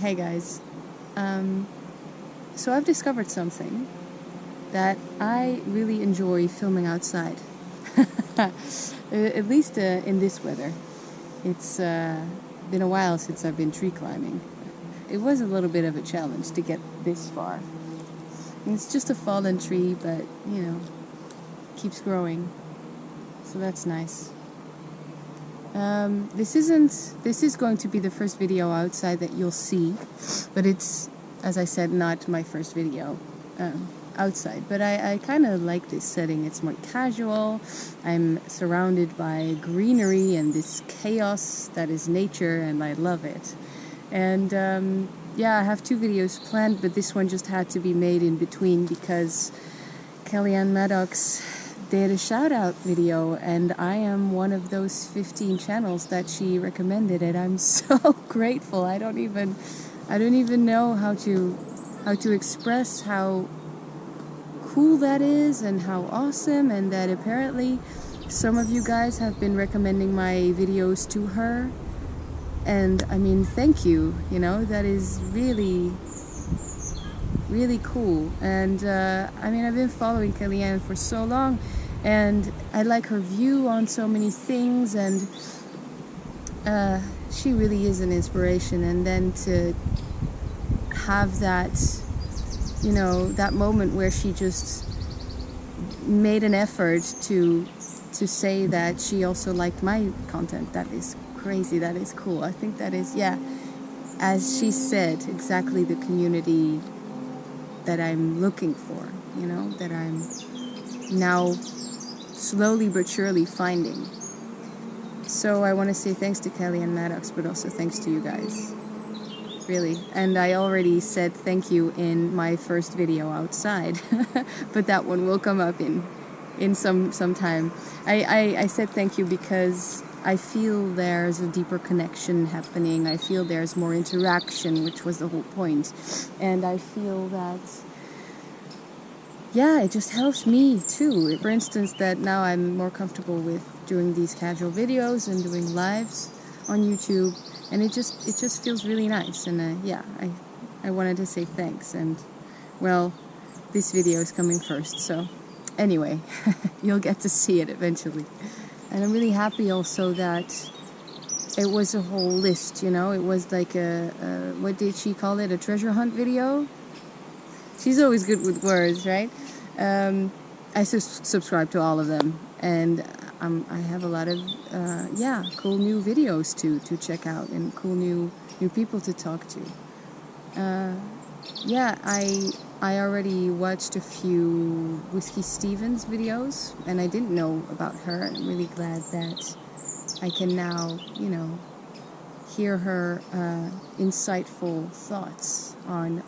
Hey guys, so I've discovered something that I really enjoy filming outside. At least in this weather. It's been a while since I've been tree climbing. It was a little bit of a challenge to get this far. And it's just a fallen tree, but you know, keeps growing. So that's nice. This is going to be the first video outside that you'll see, but it's, as I said, not my first video outside. But I kind of like this setting. It's more casual. I'm surrounded by greenery and this chaos that is nature, and I love it. And yeah, I have 2 videos planned, but this one just had to be made in between because Kellyanne Maddox did a shout out video, and I am one of those 15 channels that she recommended, and I'm so grateful. I don't even know how to express how cool that is and how awesome, and that apparently some of you guys have been recommending my videos to her. And I mean, thank you, you know, that is really cool. And I mean, I've been following Kellyanne for so long, and I like her view on so many things, and she really is an inspiration. And then to have that, you know, that moment where she just made an effort to say that she also liked my content, that is crazy, that is cool. I think that is, yeah, as she said, exactly the community that I'm looking for, you know, that I'm now slowly but surely finding. So I want to say thanks to Kellyanne Maddox, but also thanks to you guys, really. And I already said thank you in my first video outside, but that one will come up in some time. I said thank you because I feel there's a deeper connection happening. I feel there's more interaction, which was the whole point. And I feel that, yeah, it just helps me too. For instance, that now I'm more comfortable with doing these casual videos and doing lives on YouTube. And it just feels really nice. And yeah, I wanted to say thanks. And well, this video is coming first. So anyway, you'll get to see it eventually. And I'm really happy also that it was a whole list, you know. It was like a what did she call it? A treasure hunt video? She's always good with words, right? I subscribe to all of them. And I have a lot of, yeah, cool new videos to check out, and cool new people to talk to. Yeah, I already watched a few Whiskey Stevens videos, and I didn't know about her. I'm really glad that I can now, you know, hear her insightful thoughts on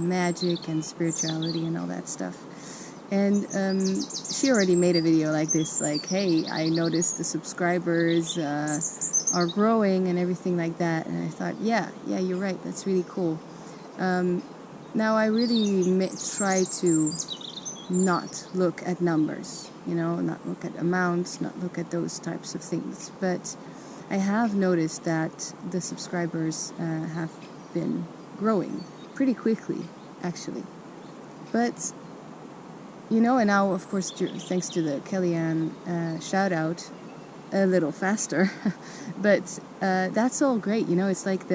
magic and spirituality and all that stuff. And she already made a video like this, like, hey, I noticed the subscribers are growing and everything like that. And I thought, yeah, you're right, that's really cool. Now I really try to not look at numbers, you know, not look at amounts, not look at those types of things. But I have noticed that the subscribers have been growing pretty quickly, actually. But, you know, and now, of course, thanks to the Kellyanne shout out, a little faster. But that's all great, you know, it's like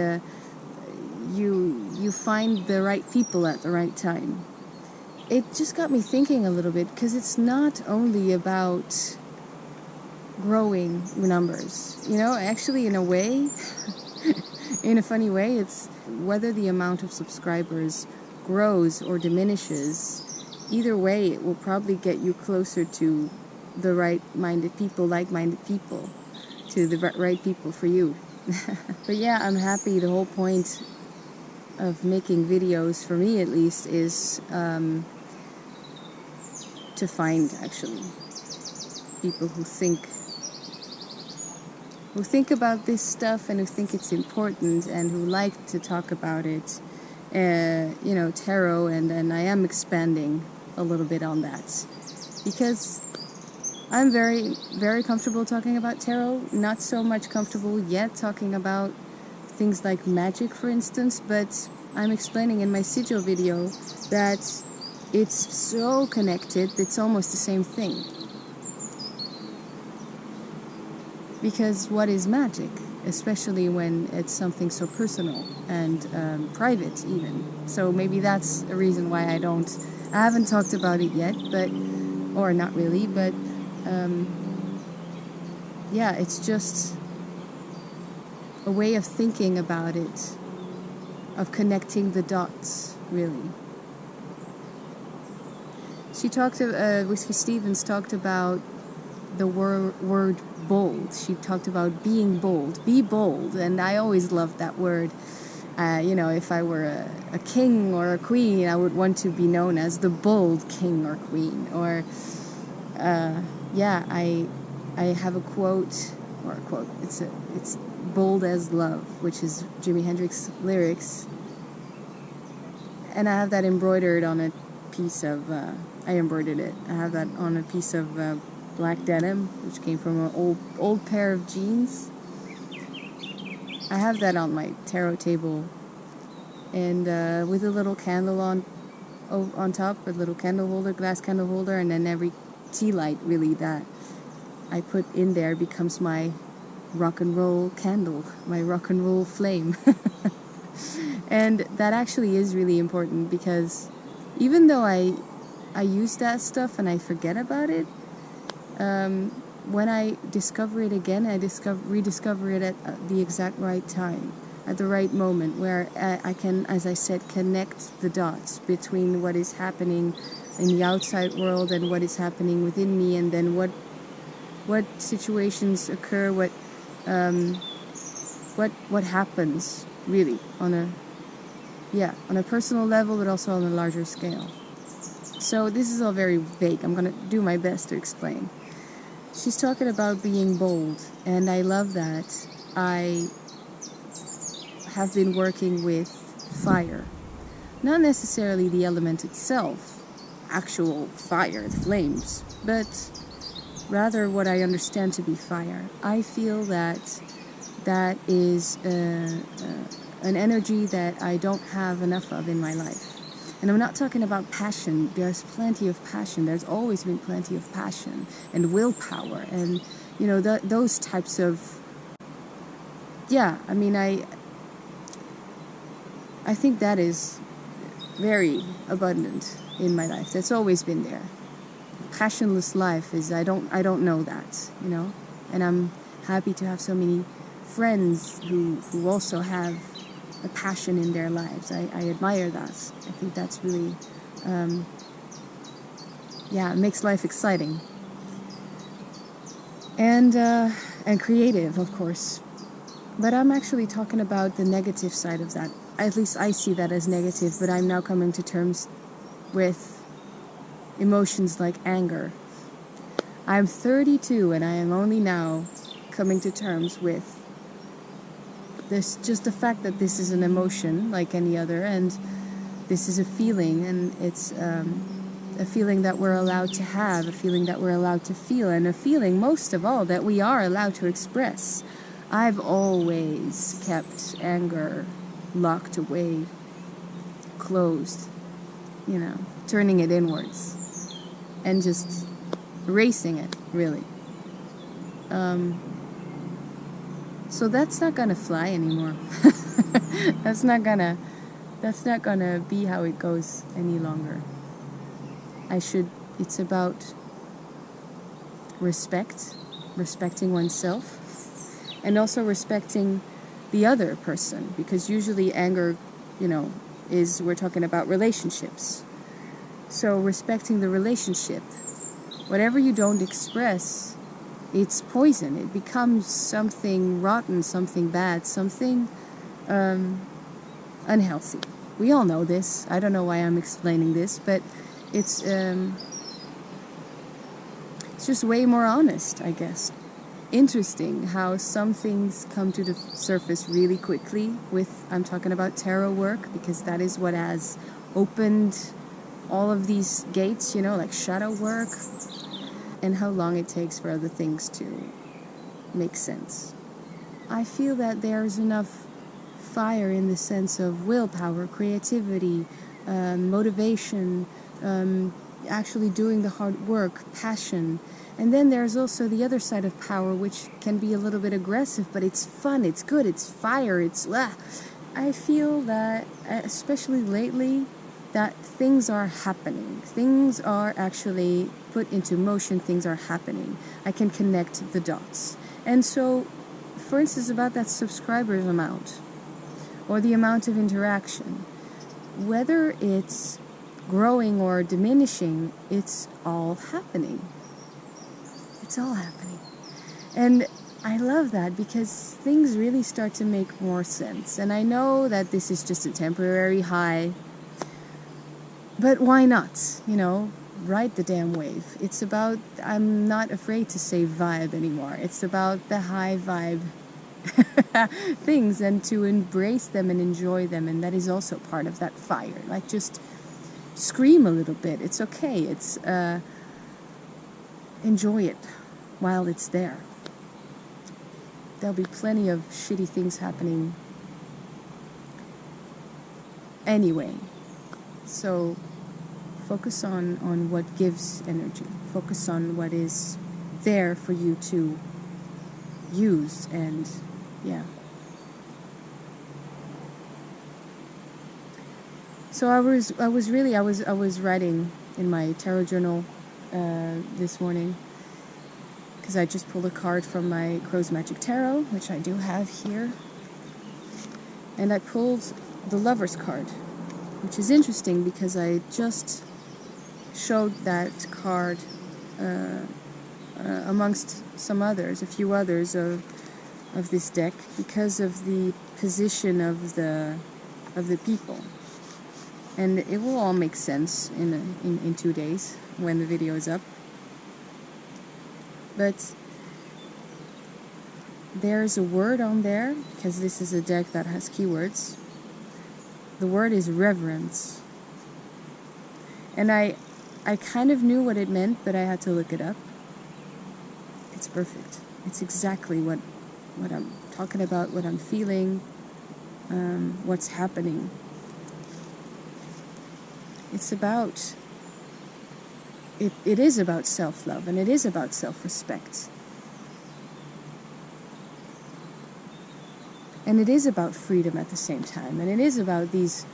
you find the right people at the right time. It just got me thinking a little bit, because it's not only about growing numbers, you know. Actually, in a way, in a funny way, it's whether the amount of subscribers grows or diminishes. Either way, it will probably get you closer to the right-minded people, like-minded people, to the right people for you. But yeah, I'm happy. The whole point of making videos, for me at least, is to find, actually, people who think about this stuff, and who think it's important, and who like to talk about it, you know, tarot, and I am expanding a little bit on that, because I'm very, very comfortable talking about tarot, not so much comfortable yet talking about things like magic, for instance, but I'm explaining in my sigil video that it's so connected, it's almost the same thing. Because what is magic? Especially when it's something so personal and private even. So maybe that's a reason why I haven't talked about it yet, or not really, but yeah, it's just a way of thinking about it, of connecting the dots, really. Whiskey Stevens talked about the word bold. She talked about being bold. Be bold. And I always loved that word. If I were a king or a queen, I would want to be known as the bold king or queen. Or, I have a quote. It's bold as love, which is Jimi Hendrix lyrics. And I have that embroidered on a piece of, I embroidered it. I have that on a piece of black denim, which came from an old pair of jeans. I have that on my tarot table, and with a little candle on top, a little candle holder, glass candle holder, and then every tea light really that I put in there becomes my rock and roll candle, my rock and roll flame. And that actually is really important, because even though I use that stuff and I forget about it, when I discover it again, I rediscover it at the exact right time, at the right moment, where I can, as I said, connect the dots between what is happening in the outside world and what is happening within me, and then what situations occur, what happens really on a personal level, but also on a larger scale. So this is all very vague. I'm going to do my best to explain. She's talking about being bold, and I love that. I have been working with fire. Not necessarily the element itself, actual fire, flames, but rather what I understand to be fire. I feel that is an energy that I don't have enough of in my life. And I'm not talking about passion. There's plenty of passion. There's always been plenty of passion and willpower and, those types of... Yeah, I mean, I think that is very abundant in my life. That's always been there. Passionless life is, I don't know that, And I'm happy to have so many friends who also have a passion in their lives. I admire that. I think that's really, it makes life exciting. And creative, of course. But I'm actually talking about the negative side of that. At least I see that as negative, but I'm now coming to terms with emotions like anger. I'm 32 and I am only now coming to terms with this, just the fact that this is an emotion like any other, and this is a feeling, and it's a feeling that we're allowed to have, a feeling that we're allowed to feel, and a feeling, most of all, that we are allowed to express. I've always kept anger locked away, closed, turning it inwards, and just erasing it, really. So that's not gonna fly anymore. That's not gonna be how it goes any longer. It's about respecting oneself, and also respecting the other person, because usually anger, we're talking about relationships. So respecting the relationship. Whatever you don't express, it's poison. It becomes something rotten, something bad, something unhealthy. We all know this. I don't know why I'm explaining this, but it's just way more honest, I guess. Interesting how some things come to the surface really quickly I'm talking about tarot work, because that is what has opened all of these gates, like shadow work, and how long it takes for other things to make sense. I feel that there's enough fire in the sense of willpower, creativity, motivation, actually doing the hard work, passion. And then there's also the other side of power, which can be a little bit aggressive, but it's fun, it's good, it's fire, it's... I feel that, especially lately, that things are happening. Things are actually put into motion, things are happening. I can connect the dots. And so, for instance, about that subscribers amount, or the amount of interaction, whether it's growing or diminishing, it's all happening. It's all happening. And I love that because things really start to make more sense. And I know that this is just a temporary high, but why not? You know, ride the damn wave. It's about, I'm not afraid to say vibe anymore. It's about the high vibe things and to embrace them and enjoy them. And that is also part of that fire. Like, just scream a little bit. It's okay. It's, enjoy it while it's there. There'll be plenty of shitty things happening anyway. So focus on what gives energy. Focus on what is there for you to use. And yeah. So I was writing in my tarot journal this morning, because I just pulled a card from my Crow's Magic Tarot, which I do have here, and I pulled the Lover's card, which is interesting because I just showed that card amongst some others, a few others of this deck, because of the position of the people. And it will all make sense in 2 days when the video is up. But there's a word on there, because this is a deck that has keywords. The word is reverence. And I kind of knew what it meant, but I had to look it up. It's perfect. It's exactly what I'm talking about, what I'm feeling, what's happening. It's about, it is about self-love, and it is about self-respect. And it is about freedom at the same time. And it is about these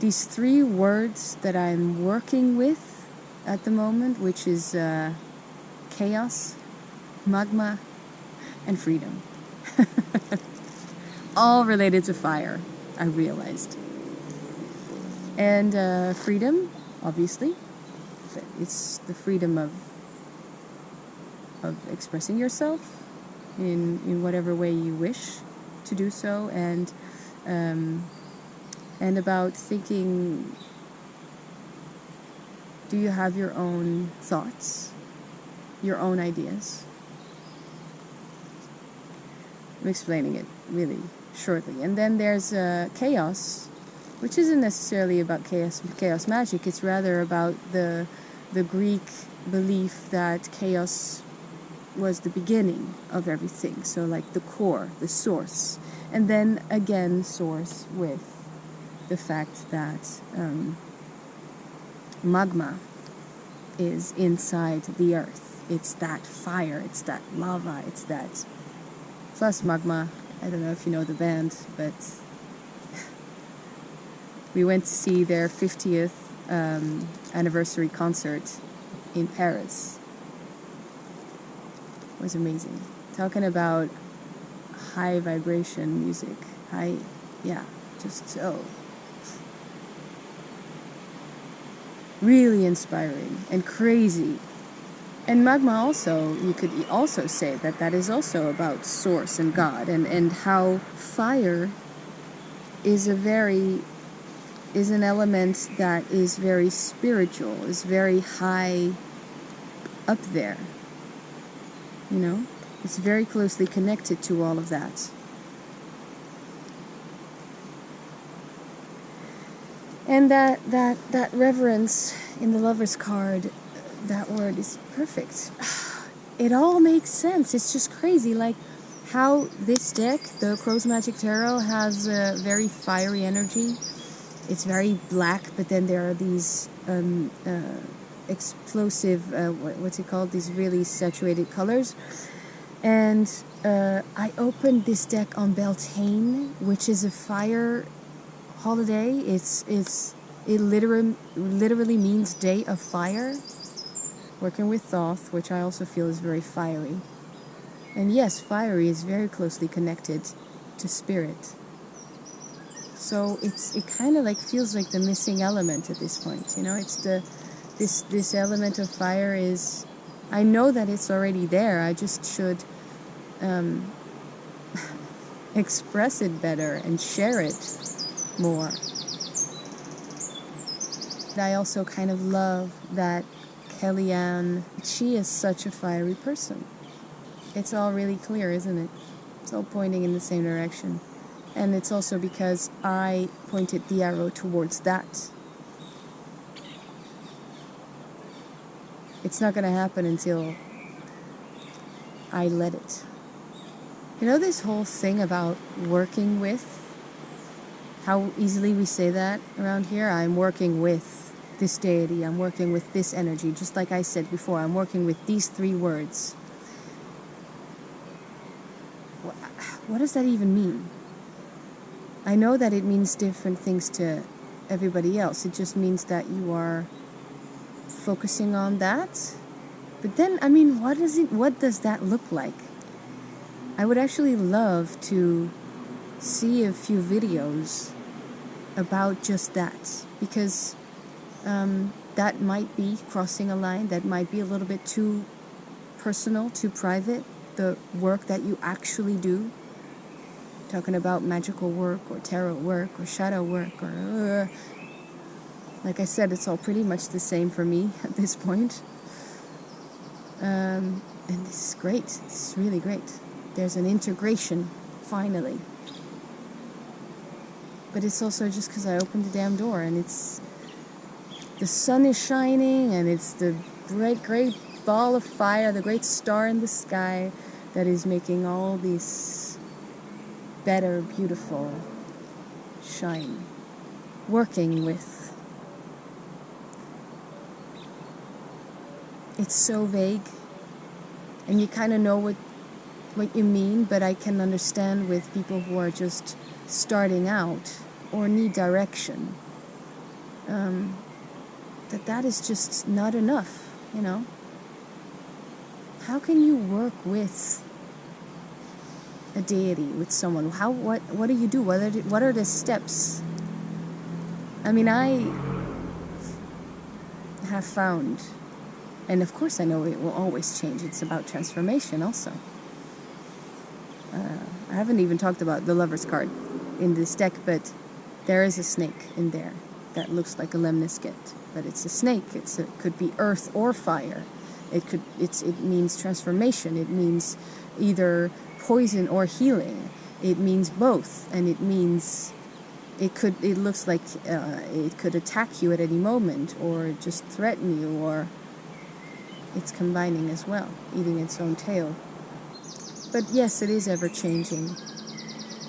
3 words that I'm working with at the moment, which is chaos, magma, and freedom. All related to fire, I realized. And freedom, obviously. It's the freedom of expressing yourself in whatever way you wish to do so, and about thinking, do you have your own thoughts, your own ideas? I'm explaining it really shortly. And then there's chaos, which isn't necessarily about chaos magic. It's rather about the Greek belief that chaos was the beginning of everything. So like the core, the source. And then again, source with the fact that magma is inside the earth. It's that fire, it's that lava, it's that... Plus magma, I don't know if you know the band, but we went to see their 50th anniversary concert in Paris. It was amazing. Talking about high vibration music. Just so really inspiring and crazy. And magma also, you could also say that is also about source and God, and how fire is an element that is very spiritual, is very high up there. You know, it's very closely connected to all of that. And that reverence in the Lover's card, that word is perfect. It all makes sense. It's just crazy. Like, how this deck, the Crow's Magic Tarot, has a very fiery energy. It's very black, but then there are these explosive, what's it called? These really saturated colors. And I opened this deck on Beltane, which is a fire holiday. It literally means day of fire. Working with Thoth, which I also feel is very fiery. And yes, fiery is very closely connected to spirit. So it kind of like feels like the missing element at this point. You know, it's this element of fire is, I know that it's already there. I just should express it better and share it more. I also kind of love that Kellyanne, she is such a fiery person. It's all really clear, isn't it? It's all pointing in the same direction. And it's also because I pointed the arrow towards that. It's not going to happen until I let it. You know this whole thing about working with? How easily we say that around here? I'm working with this deity. I'm working with this energy. Just like I said before, I'm working with these 3 words. What does that even mean? I know that it means different things to everybody else. It just means that you are focusing on that. But then, I mean, what does that look like? I would actually love to see a few videos about just that, because that might be crossing a line. That might be a little bit too personal, too private, the work that you actually do. Talking about magical work or tarot work or shadow work or like I said, it's all pretty much the same for me at this point. And this is great. This is really great. There's an integration, finally. But it's also just because I opened the damn door and it's... the sun is shining and it's the great ball of fire, the great star in the sky that is making all these better, beautiful shine. Working with... It's so vague, and you kind of know what you mean, but I can understand with people who are just starting out or need direction, that is just not enough, you know? How can you work with a deity, with someone? What do you do? What are the steps? I mean, I have found... And of course I know it will always change. It's about transformation also. I haven't even talked about the Lover's card in this deck, but there is a snake in there that looks like a lemniscate. But it's a snake. It could be earth or fire. It means transformation. It means either poison or healing. It means both. And it means it looks like it could attack you at any moment or just threaten you, or it's combining as well, eating its own tail. But yes, it is ever-changing.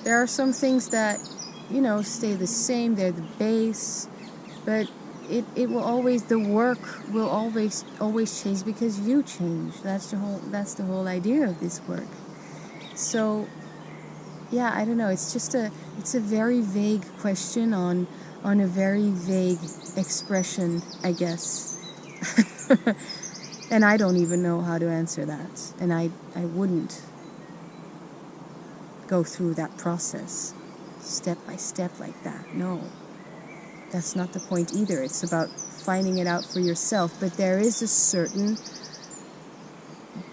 There are some things that, you know, stay the same. They're the base. But it will always, the work will always change because you change. That's the whole idea of this work. So, yeah, I don't know. It's a very vague question on a very vague expression, I guess. And I don't even know how to answer that. And I wouldn't go through that process step by step like that. No. That's not the point either. It's about finding it out for yourself. But there is a certain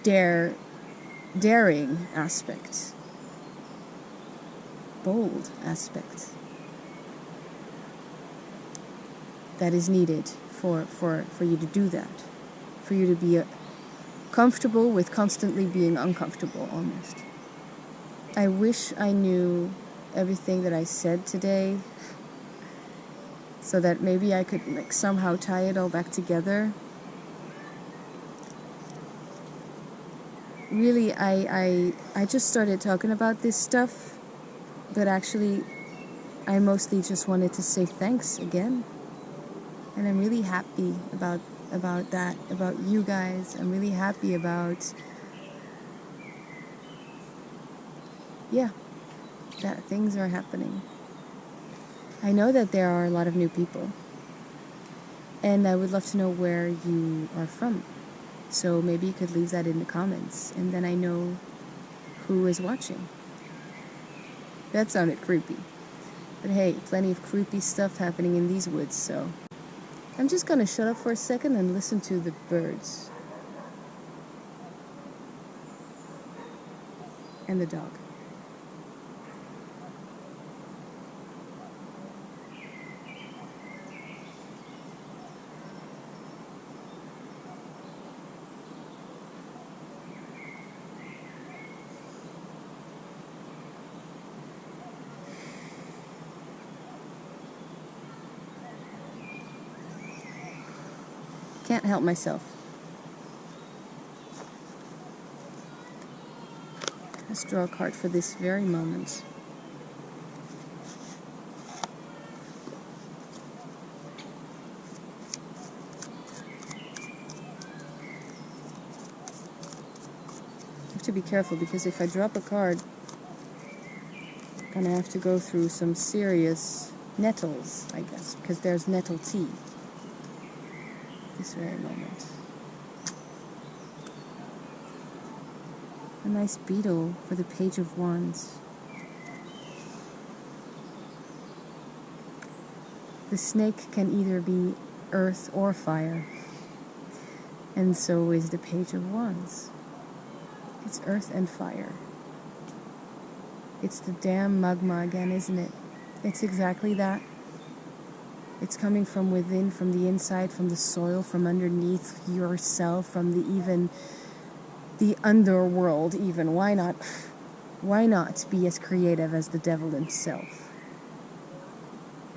daring aspect. Bold aspect. That is needed for you to do that. For you to be comfortable with constantly being uncomfortable, almost. I wish I knew everything that I said today, so that maybe I could like somehow tie it all back together. really, I just started talking about this stuff, but actually, I mostly just wanted to say thanks again. And I'm really happy about that, about you guys. I'm really happy about, yeah, that things are happening. I know that there are a lot of new people, and I would love to know where you are from. So maybe you could leave that in the comments, and then I know who is watching. That sounded creepy. But hey, plenty of creepy stuff happening in these woods, so I'm just gonna shut up for a second and listen to the birds. And the dog. Can't help myself. Let's draw a card for this very moment. I have to be careful because if I drop a card, I'm gonna have to go through some serious nettles, I guess, because there's nettle tea. This very moment. A nice beetle for the Page of Wands. The snake can either be earth or fire, and so is the Page of Wands. It's earth and fire. It's the damn magma again, isn't it? It's exactly that. It's coming from within, from the inside, from the soil, from underneath yourself, from the underworld even. Why not be as creative as the devil himself?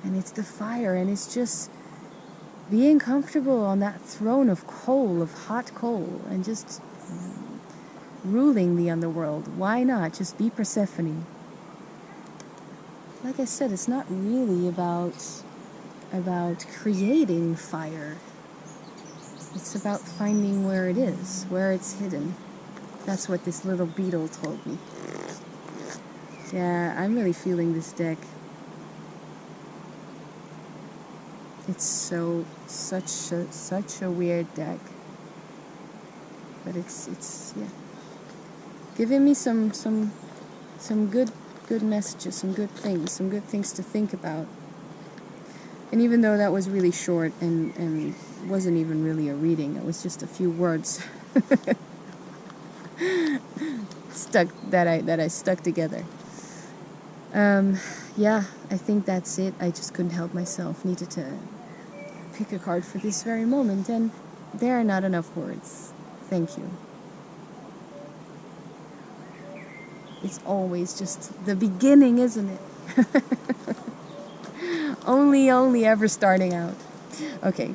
And it's the fire, and it's just being comfortable on that throne of coal, of hot coal, and just ruling the underworld. Why not just be Persephone? Like I said, it's not really about creating fire. It's about finding where it is, where it's hidden. That's what this little beetle told me. Yeah, I'm really feeling this deck. It's such a weird deck. But it's yeah. Giving me some good messages, some good things to think about. And even though that was really short and wasn't even really a reading, it was just a few words that I stuck together. Yeah, I think that's it. I just couldn't help myself. Needed to pick a card for this very moment, and there are not enough words. Thank you. It's always just the beginning, isn't it? Only ever starting out. Okay,